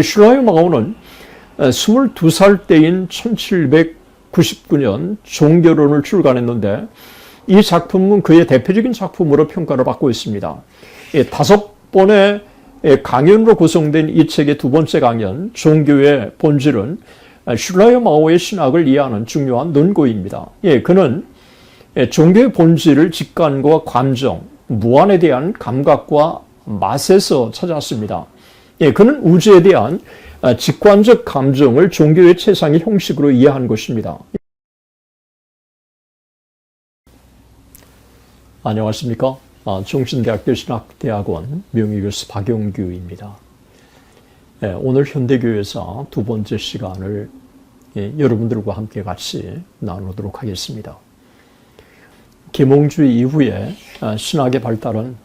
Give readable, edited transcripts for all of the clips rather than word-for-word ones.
슐라요 마오는 22살 때인 1799년 종결론을 출간했는데 이 작품은 그의 대표적인 작품으로 평가를 받고 있습니다. 5번의 강연으로 구성된 이 책의 두 번째 강연, 종교의 본질은 슐라요 마오의 신학을 이해하는 중요한 논고입니다. 그는 종교의 본질을 직관과 감정, 무한에 대한 감각과 맛에서 찾았습니다. 그는 우주에 대한 직관적 감정을 종교의 최상의 형식으로 이해한 것입니다. 안녕하십니까? 정신대학교 신학대학원 명예교수 박용규입니다. 오늘 현대교회사 두 번째 시간을 여러분들과 함께 같이 나누도록 하겠습니다. 계몽주의 이후에 신학의 발달은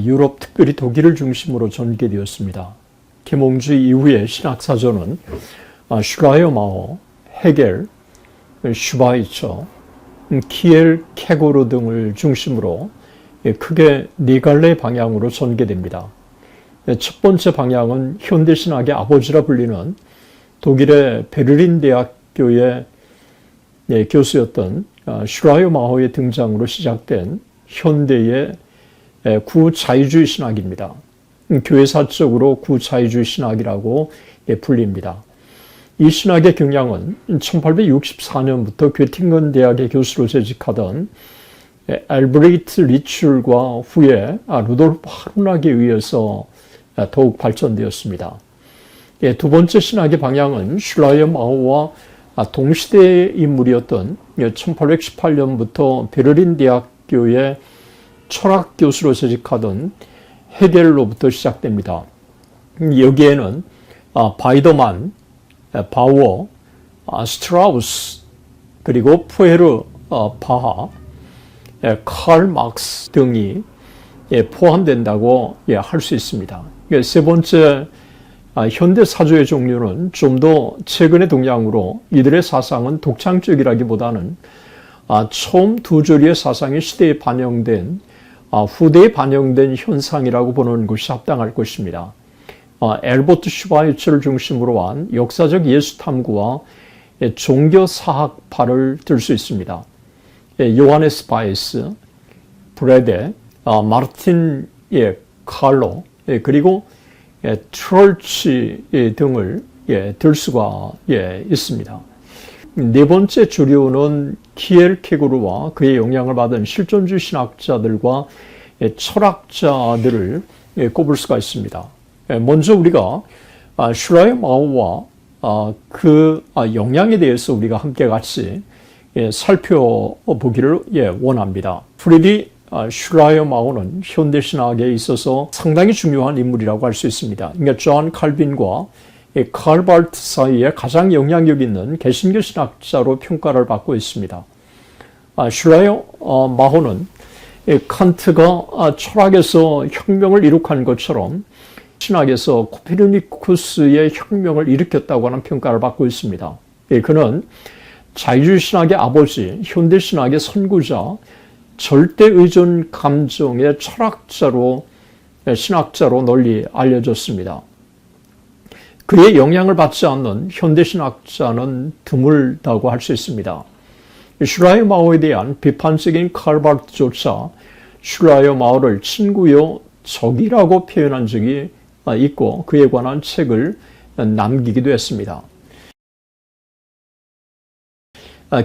유럽, 특별히 독일을 중심으로 전개되었습니다. 계몽주의 이후의 신학사전은 슐라요 마오, 헤겔, 슈바이처, 키엘케고르 등을 중심으로 크게 네 갈래 방향으로 전개됩니다. 첫 번째 방향은 현대신학의 아버지라 불리는 독일의 베를린 대학교의 교수였던 슐라요 마오의 등장으로 시작된 현대의 구자유주의 신학입니다. 교회사적으로 구자유주의 신학이라고 불립니다. 이 신학의 경향은 1864년부터 괴팅건 대학의 교수로 재직하던 알브레히트 리출과 후에 루돌프 하루낙에 의해서 더욱 발전되었습니다. 두 번째 신학의 방향은 슐라요 마오와 동시대의 인물이었던 1818년부터 베를린 대학교의 철학 교수로 재직하던 헤겔로부터 시작됩니다. 여기에는 바이더만, 바우어, 스트라우스, 그리고 푸에르 바하, 칼 막스 등이 포함된다고 할 수 있습니다. 세 번째 현대 사조의 종류는 좀 더 최근의 동향으로 이들의 사상은 독창적이라기보다는 처음 두 조리의 사상이 시대에 반영된 후대에 반영된 현상이라고 보는 것이 합당할 것입니다. 엘버트 슈바이처를 중심으로 한 역사적 예수 탐구와 종교 사학파를 들 수 있습니다. 요하네스 바이스, 브레데, 마르틴 칼로, 그리고 트롤치 등을 들 수가 있습니다. 네 번째 주류는 키엘케고르와 그의 영향을 받은 실존주의 신학자들과 철학자들을 꼽을 수가 있습니다. 먼저 우리가 슐라요 마오와 그 영향에 대해서 우리가 함께 같이 살펴보기를 원합니다. 프리디 슐라요 마오는 현대신학에 있어서 상당히 중요한 인물이라고 할 수 있습니다. 그러니까 존 칼빈과 칼 발트 사이에 가장 영향력 있는 개신교 신학자로 평가를 받고 있습니다. 슐라요 마오는 칸트가 철학에서 혁명을 이룩한 것처럼 신학에서 코페르니쿠스의 혁명을 일으켰다고 하는 평가를 받고 있습니다. 그는 자유주의 신학의 아버지, 현대신학의 선구자, 절대의존 감정의 철학자로, 신학자로 널리 알려졌습니다. 그의 영향을 받지 않는 현대신학자는 드물다고 할 수 있습니다. 슐라요 마오에 대한 비판적인 칼 바르트조차 슐라요 마오를 친구요 적이라고 표현한 적이 있고 그에 관한 책을 남기기도 했습니다.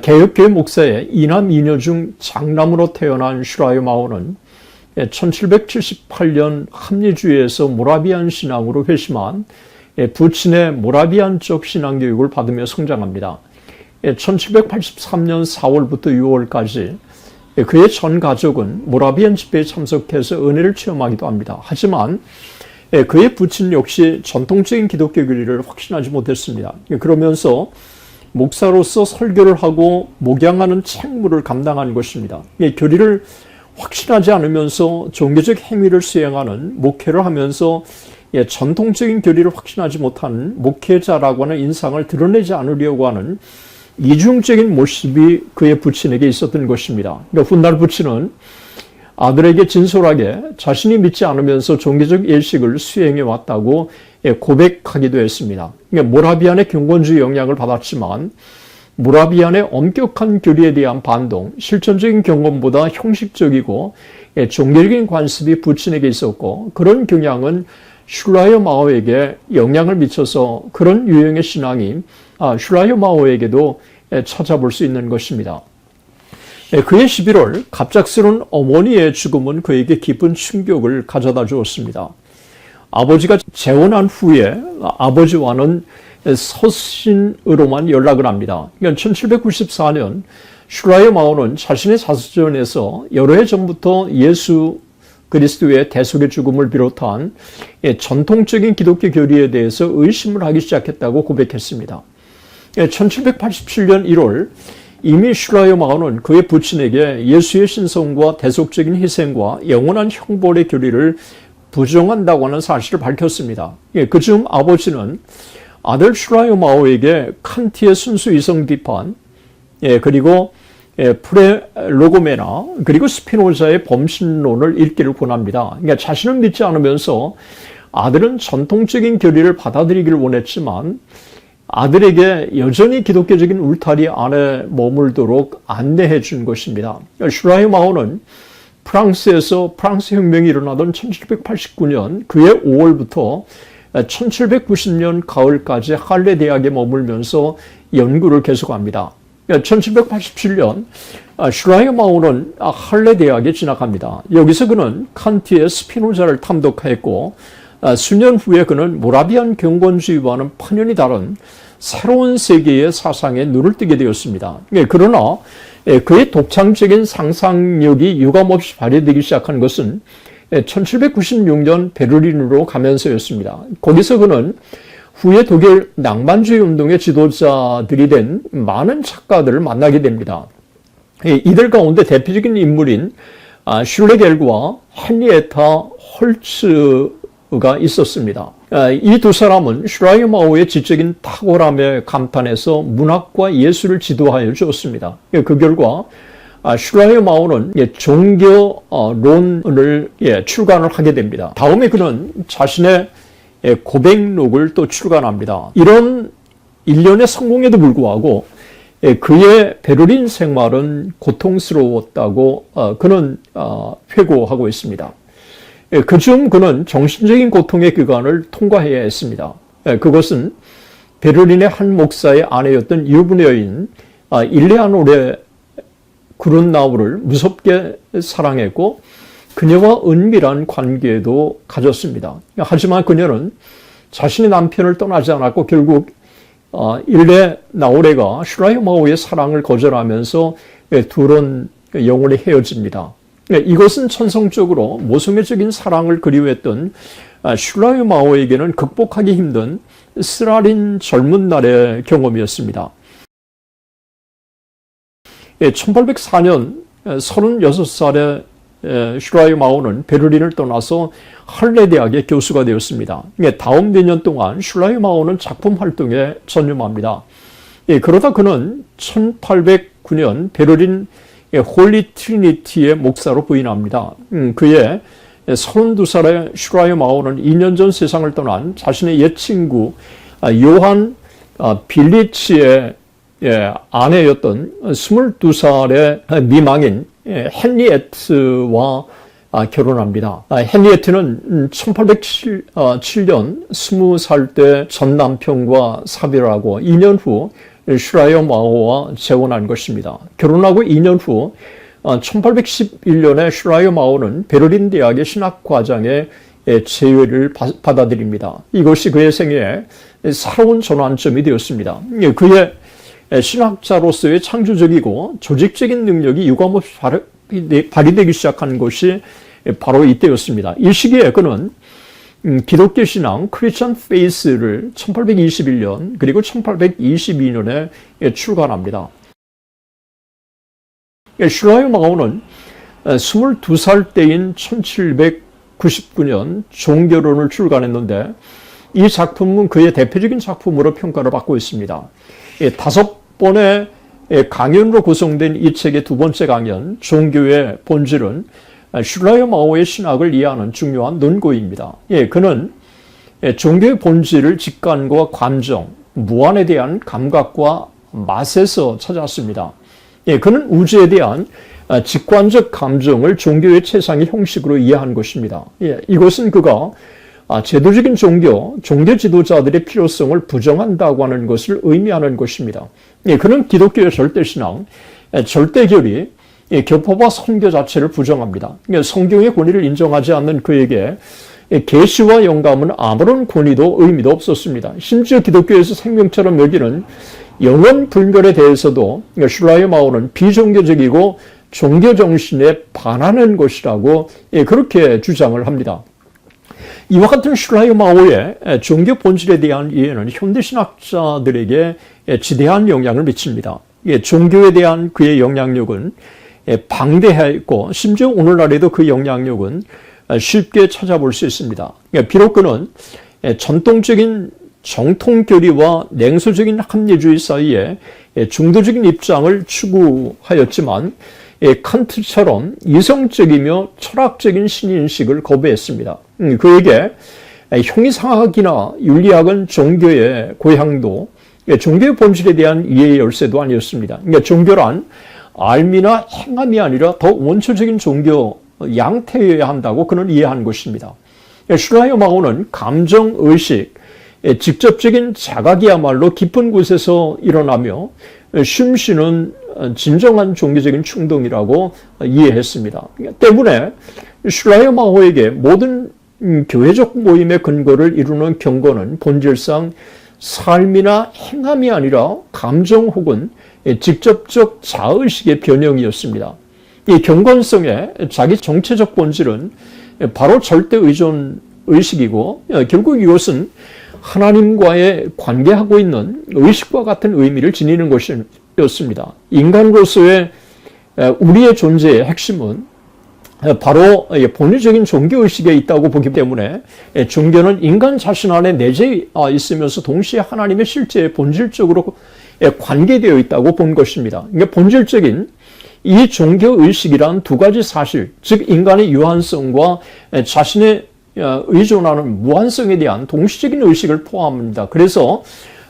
개혁교회 목사의 이남 이녀 중 장남으로 태어난 슐라요 마오는 1778년 합리주의에서 모라비안 신앙으로 회심한 부친의 모라비안적 신앙교육을 받으며 성장합니다. 1783년 4월부터 6월까지 그의 전 가족은 모라비안 집회에 참석해서 은혜를 체험하기도 합니다. 하지만 그의 부친 역시 전통적인 기독교 교리를 확신하지 못했습니다. 그러면서 목사로서 설교를 하고 목양하는 책무를 감당한 것입니다. 교리를 확신하지 않으면서 종교적 행위를 수행하는 목회를 하면서 전통적인 교리를 확신하지 못하는 목회자라고 하는 인상을 드러내지 않으려고 하는 이중적인 모습이 그의 부친에게 있었던 것입니다. 그러니까 훗날 부친은 아들에게 진솔하게 자신이 믿지 않으면서 종교적 예식을 수행해 왔다고 고백하기도 했습니다. 모라비안의 경건주의 영향을 받았지만 모라비안의 엄격한 교리에 대한 반동, 실천적인 경건보다 형식적이고 종교적인 관습이 부친에게 있었고 그런 경향은 슐라이오 마오에게 영향을 미쳐서 그런 유형의 신앙이 슐라이오 마오에게도 찾아볼 수 있는 것입니다. 그해 11월 갑작스러운 어머니의 죽음은 그에게 깊은 충격을 가져다 주었습니다. 아버지가 재혼한 후에 아버지와는 서신으로만 연락을 합니다. 1794년 슐라이오 마오는 자신의 자서전에서 여러 해 전부터 예수 그리스도의 대속의 죽음을 비롯한 전통적인 기독교 교리에 대해서 의심을 하기 시작했다고 고백했습니다. 1787년 1월 이미 슐라이오 마오는 그의 부친에게 예수의 신성과 대속적인 희생과 영원한 형벌의 교리를 부정한다고 하는 사실을 밝혔습니다. 그중 아버지는 아들 슐라이오 마오에게 칸트의 순수 이성 비판, 그리고 프레로고메나 그리고 스피노자의 범신론을 읽기를 권합니다. 그러니까 자신은 믿지 않으면서 아들은 전통적인 교리를 받아들이기를 원했지만 아들에게 여전히 기독교적인 울타리 안에 머물도록 안내해 준 것입니다. 슐라이오 마오는 프랑스에서 프랑스 혁명이 일어나던 1789년 그해 5월부터 1790년 가을까지 할레 대학에 머물면서 연구를 계속합니다. 1787년 슐라이오 마오는 할레 대학에 진학합니다. 여기서 그는 칸트의 스피노자를 탐독했고 수년 후에 그는 모라비안 경건주의와는 판연히 다른 새로운 세계의 사상에 눈을 뜨게 되었습니다. 그러나 그의 독창적인 상상력이 유감없이 발휘되기 시작한 것은 1796년 베를린으로 가면서였습니다. 거기서 그는 후에 독일 낭만주의 운동의 지도자들이 된 많은 작가들을 만나게 됩니다. 이들 가운데 대표적인 인물인 슐레겔과 헨리에타 홀츠가 있었습니다. 이 두 사람은 슐라이오 마오의 지적인 탁월함에 감탄해서 문학과 예술을 지도하여 주었습니다. 그 결과 슐라이오 마오는 종교론을 출간을 하게 됩니다. 다음에 그는 자신의 고백록을 또 출간합니다. 이런 일련의 성공에도 불구하고 그의 베를린 생활은 고통스러웠다고 그는 회고하고 있습니다. 그중 그는 정신적인 고통의 기간을 통과해야 했습니다. 그것은 베를린의 한 목사의 아내였던 유부녀 여인 일레아노레 그룬나우를 무섭게 사랑했고 그녀와 은밀한 관계도 가졌습니다. 하지만 그녀는 자신의 남편을 떠나지 않았고 결국 일레나우레가 슐라이오 마오의 사랑을 거절하면서 둘은 영원히 헤어집니다. 이것은 천성적으로 모성애적인 사랑을 그리워했던 슐라이오 마오에게는 극복하기 힘든 쓰라린 젊은 날의 경험이었습니다. 1804년 36살의 슐라이오 마오는 베를린을 떠나서 할레 대학의 교수가 되었습니다. 다음 몇 년 동안 슐라이오 마오는 작품 활동에 전념합니다. 그러다 그는 1809년 베를린 홀리 트리니티의 목사로 부임합니다. 그의 32살의 슐라이오 마오는 2년 전 세상을 떠난 자신의 옛 친구 요한 빌리치의 아내였던 22살의 미망인 헨리에트와 결혼합니다. 헨리에트는 1807년 20살 때 전 남편과 사별하고 2년 후 슐라이오 마오와 재혼한 것입니다. 결혼하고 2년 후 1811년에 슐라이오 마오는 베를린 대학의 신학과장에 제외를 받아들입니다. 이것이 그의 생애의 새로운 전환점이 되었습니다. 그의 신학자로서의 창조적이고 조직적인 능력이 유감없이 발휘되기 시작한 것이 바로 이때였습니다. 이 시기에 그는 기독교 신앙 크리스천 페이스를 1821년 그리고 1822년에 출간합니다. 슐라이오 마오는 22살 때인 1799년 종교론을 출간했는데 이 작품은 그의 대표적인 작품으로 평가를 받고 있습니다. 5번의 강연으로 구성된 이 책의 두 번째 강연 종교의 본질은 슐라이오 마오의 신학을 이해하는 중요한 논거입니다. 그는 종교의 본질을 직관과 감정, 무한에 대한 감각과 맛에서 찾았습니다. 그는 우주에 대한 직관적 감정을 종교의 최상의 형식으로 이해한 것입니다. 이것은 그가 제도적인 종교 지도자들의 필요성을 부정한다고 하는 것을 의미하는 것입니다. 그는 기독교의 절대신앙, 절대결의, 교포와 선교 자체를 부정합니다. 성경의 권위를 인정하지 않는 그에게 계시와 영감은 아무런 권위도 의미도 없었습니다. 심지어 기독교에서 생명처럼 여기는 영원 불멸에 대해서도 슐라이마오는 비종교적이고 종교 정신에 반하는 것이라고 그렇게 주장을 합니다. 이와 같은 슐라이마오의 종교 본질에 대한 이해는 현대신학자들에게 지대한 영향을 미칩니다. 종교에 대한 그의 영향력은 방대했고 심지어 오늘날에도 그 영향력은 쉽게 찾아볼 수 있습니다. 비록 그는 전통적인 정통교리와 냉소적인 합리주의 사이에 중도적인 입장을 추구하였지만 칸트처럼 이성적이며 철학적인 신인식을 거부했습니다. 그에게 형이상학이나 윤리학은 종교의 고향도 종교의 본질에 대한 이해의 열쇠도 아니었습니다. 종교란 알미나 행함이 아니라 더 원초적인 종교 양태여야 한다고 그는 이해한 것입니다. 슐라이마오는 감정, 의식, 직접적인 자각이야말로 깊은 곳에서 일어나며 쉼쉬는 진정한 종교적인 충동이라고 이해했습니다. 때문에 슐라이마오에게 모든 교회적 모임의 근거를 이루는 경건은 본질상 삶이나 행함이 아니라 감정 혹은 직접적 자의식의 변형이었습니다. 이 경건성의 자기 정체적 본질은 바로 절대 의존 의식이고 결국 이것은 하나님과의 관계하고 있는 의식과 같은 의미를 지니는 것이었습니다. 인간으로서의 우리의 존재의 핵심은 바로 본질적인 종교의식에 있다고 보기 때문에 종교는 인간 자신 안에 내재해 있으면서 동시에 하나님의 실제에 본질적으로 관계되어 있다고 본 것입니다. 그러니까 본질적인 이 종교의식이란 두 가지 사실, 즉 인간의 유한성과 자신의 의존하는 무한성에 대한 동시적인 의식을 포함합니다. 그래서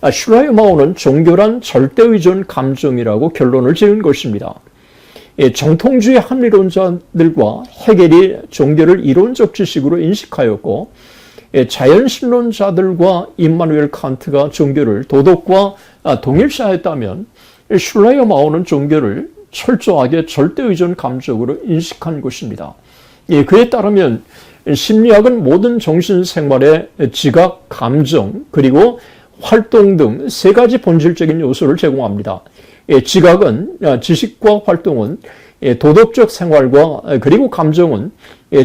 슐라이마오는 종교란 절대의존 감정이라고 결론을 지은 것입니다. 정통주의 합리론자들과 헤겔이 종교를 이론적 지식으로 인식하였고 자연신론자들과 임마누엘 칸트가 종교를 도덕과 동일시하였다면 슐라이마오는 종교를 철저하게 절대의존 감정으로 인식한 것입니다. 그에 따르면 심리학은 모든 정신생활의 지각, 감정, 그리고 활동 등 세 가지 본질적인 요소를 제공합니다. 지각은 지식과 활동은 도덕적 생활과 그리고 감정은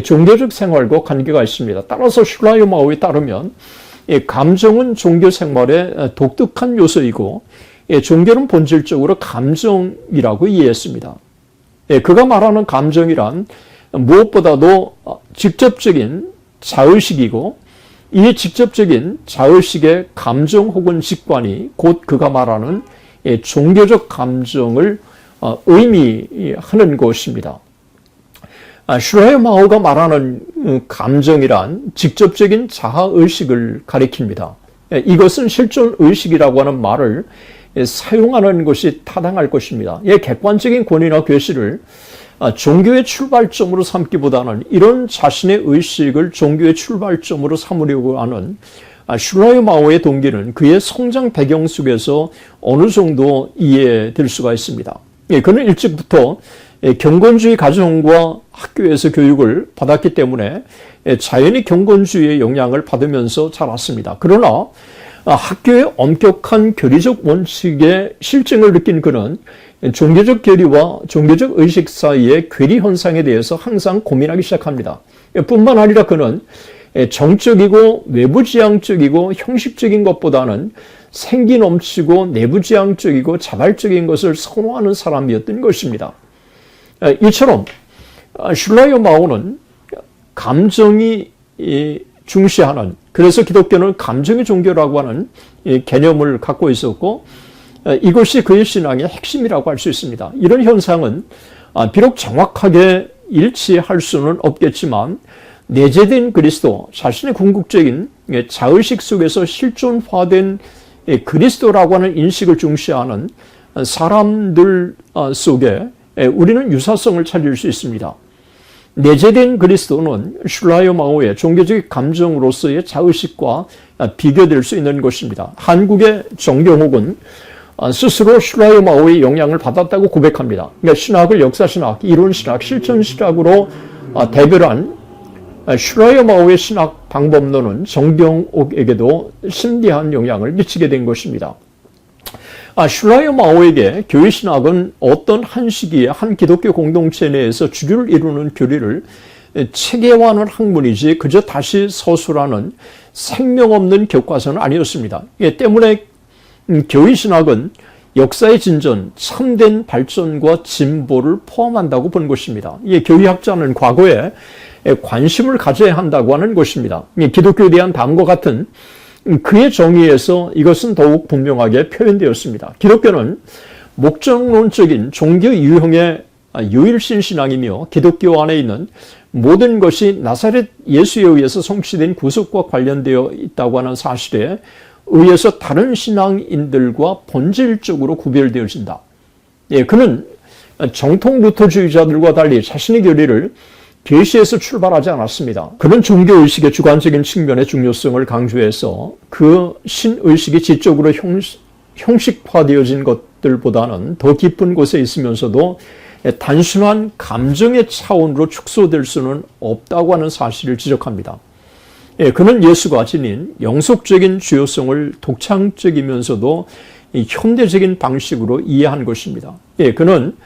종교적 생활과 관계가 있습니다. 따라서 슐라이마오에 따르면 감정은 종교 생활의 독특한 요소이고 종교는 본질적으로 감정이라고 이해했습니다. 그가 말하는 감정이란 무엇보다도 직접적인 자의식이고 이 직접적인 자의식의 감정 혹은 직관이 곧 그가 말하는 종교적 감정을 의미하는 것입니다. 슐라이마오가 말하는 감정이란 직접적인 자아의식을 가리킵니다. 이것은 실존의식이라고 하는 말을 사용하는 것이 타당할 것입니다. 객관적인 권위나 괴시를 종교의 출발점으로 삼기보다는 이런 자신의 의식을 종교의 출발점으로 삼으려고 하는 슐라이마오의 동기는 그의 성장 배경 속에서 어느 정도 이해될 수가 있습니다. 그는 일찍부터 경건주의 가정과 학교에서 교육을 받았기 때문에 자연히 경건주의의 영향을 받으면서 자랐습니다. 그러나 학교의 엄격한 교리적 원칙의 실증을 느낀 그는 종교적 교리와 종교적 의식 사이의 괴리 현상에 대해서 항상 고민하기 시작합니다. 뿐만 아니라 그는 정적이고 외부지향적이고 형식적인 것보다는 생기 넘치고 내부지향적이고 자발적인 것을 선호하는 사람이었던 것입니다. 이처럼 슐라이마오는 감정이 중시하는, 그래서 기독교는 감정의 종교라고 하는 개념을 갖고 있었고 이것이 그의 신앙의 핵심이라고 할 수 있습니다. 이런 현상은 비록 정확하게 일치할 수는 없겠지만 내재된 그리스도, 자신의 궁극적인 자의식 속에서 실존화된 그리스도라고 하는 인식을 중시하는 사람들 속에 우리는 유사성을 찾을 수 있습니다. 내재된 그리스도는 슐라요 마오의 종교적 감정으로서의 자의식과 비교될 수 있는 것입니다. 한국의 정경옥은 스스로 슐라요 마오의 영향을 받았다고 고백합니다. 그러니까 신학을 역사신학, 이론신학, 실천신학으로 대별한 슐라요 마오의 신학 방법론은 정경옥에게도 심대한 영향을 미치게 된 것입니다. 슐라요 마오에게 교회신학은 어떤 한 시기에 한 기독교 공동체 내에서 주류를 이루는 교리를 체계화하는 학문이지 그저 다시 서술하는 생명 없는 교과서는 아니었습니다. 때문에 교회신학은 역사의 진전, 참된 발전과 진보를 포함한다고 본 것입니다. 교회학자는 과거에 관심을 가져야 한다고 하는 것입니다. 기독교에 대한 다음과 같은 그의 정의에서 이것은 더욱 분명하게 표현되었습니다. 기독교는 목적론적인 종교 유형의 유일신 신앙이며 기독교 안에 있는 모든 것이 나사렛 예수에 의해서 성취된 구속과 관련되어 있다고 하는 사실에 의해서 다른 신앙인들과 본질적으로 구별되어진다. 그는 정통 루터주의자들과 달리 자신의 교리를 계시에서 출발하지 않았습니다. 그는 종교의식의 주관적인 측면의 중요성을 강조해서 그 신의식이 지적으로 형식화되어진 것들보다는 더 깊은 곳에 있으면서도 단순한 감정의 차원으로 축소될 수는 없다고 하는 사실을 지적합니다. 그는 예수가 지닌 영속적인 주요성을 독창적이면서도 현대적인 방식으로 이해한 것입니다. 그는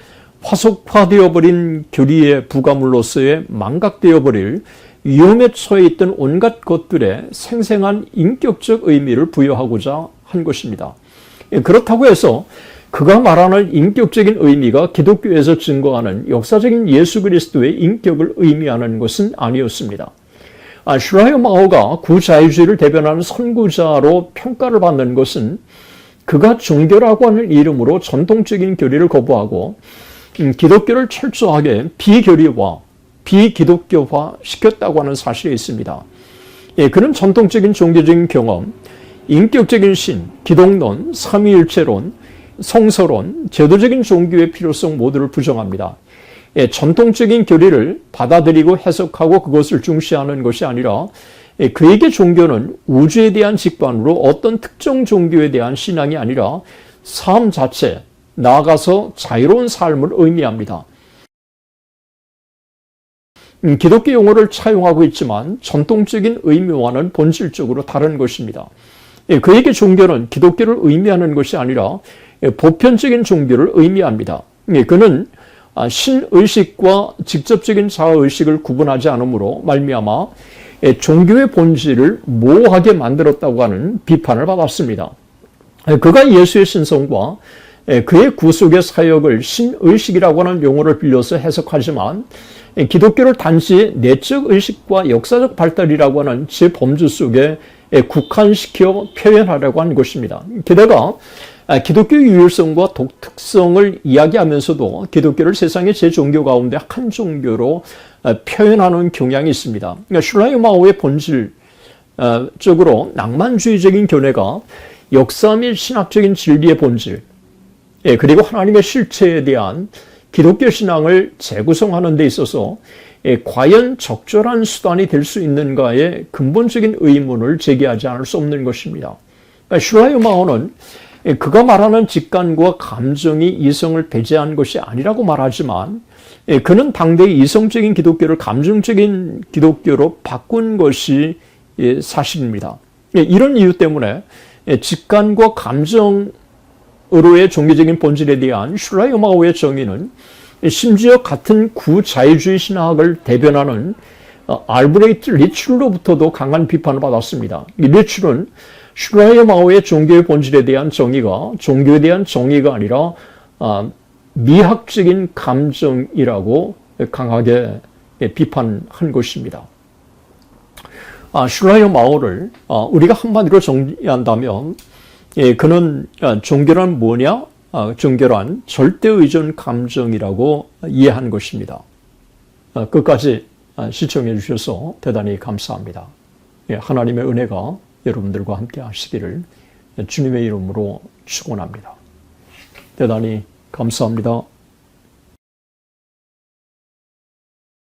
화속화되어버린 교리의 부가물로서의 망각되어버릴 위험에 처해 있던 온갖 것들에 생생한 인격적 의미를 부여하고자 한 것입니다. 그렇다고 해서 그가 말하는 인격적인 의미가 기독교에서 증거하는 역사적인 예수 그리스도의 인격을 의미하는 것은 아니었습니다. 슐라요 마오가 구자유주의를 대변하는 선구자로 평가를 받는 것은 그가 종교라고 하는 이름으로 전통적인 교리를 거부하고 기독교를 철저하게 비교리화, 비기독교화 시켰다고 하는 사실이 있습니다. 그는 전통적인 종교적인 경험, 인격적인 신, 기독론, 삼위일체론, 성서론, 제도적인 종교의 필요성 모두를 부정합니다. 전통적인 교리를 받아들이고 해석하고 그것을 중시하는 것이 아니라 그에게 종교는 우주에 대한 직관으로 어떤 특정 종교에 대한 신앙이 아니라 삶 자체, 나아가서 자유로운 삶을 의미합니다. 기독교 용어를 차용하고 있지만 전통적인 의미와는 본질적으로 다른 것입니다. 그에게 종교는 기독교를 의미하는 것이 아니라 보편적인 종교를 의미합니다. 그는 신의식과 직접적인 자아의식을 구분하지 않으므로 말미암아 종교의 본질을 모호하게 만들었다고 하는 비판을 받았습니다. 그가 예수의 신성과 그의 구속의 사역을 신의식이라고 하는 용어를 빌려서 해석하지만 기독교를 단지 내적 의식과 역사적 발달이라고 하는 제 범주 속에 국한시켜 표현하려고 한 것입니다. 게다가 기독교 유일성과 독특성을 이야기하면서도 기독교를 세상의 제 종교 가운데 한 종교로 표현하는 경향이 있습니다. 그러니까 슐라요 마오의 본질적으로 낭만주의적인 견해가 역사 및 신학적인 진리의 본질, 그리고 하나님의 실체에 대한 기독교 신앙을 재구성하는 데 있어서 과연 적절한 수단이 될 수 있는가의 근본적인 의문을 제기하지 않을 수 없는 것입니다. 슐라요 마오는 그가 말하는 직관과 감정이 이성을 배제한 것이 아니라고 말하지만 그는 당대의 이성적인 기독교를 감정적인 기독교로 바꾼 것이 사실입니다. 이런 이유 때문에 직관과 감정으로의 종교적인 본질에 대한 슐라요 마오의 정의는 심지어 같은 구자유주의 신학을 대변하는 알브레히트 리출로부터도 강한 비판을 받았습니다. 이 리출은 슐라요 마오의 종교의 본질에 대한 정의가 종교에 대한 정의가 아니라 미학적인 감정이라고 강하게 비판한 것입니다. 슐라요 마오를 우리가 한마디로 정리한다면 그는 종교란 뭐냐? 종교란 절대의존 감정이라고 이해한 것입니다. 끝까지 시청해 주셔서 대단히 감사합니다. 하나님의 은혜가 여러분들과 함께 하시기를 주님의 이름으로 축원합니다. 대단히 감사합니다.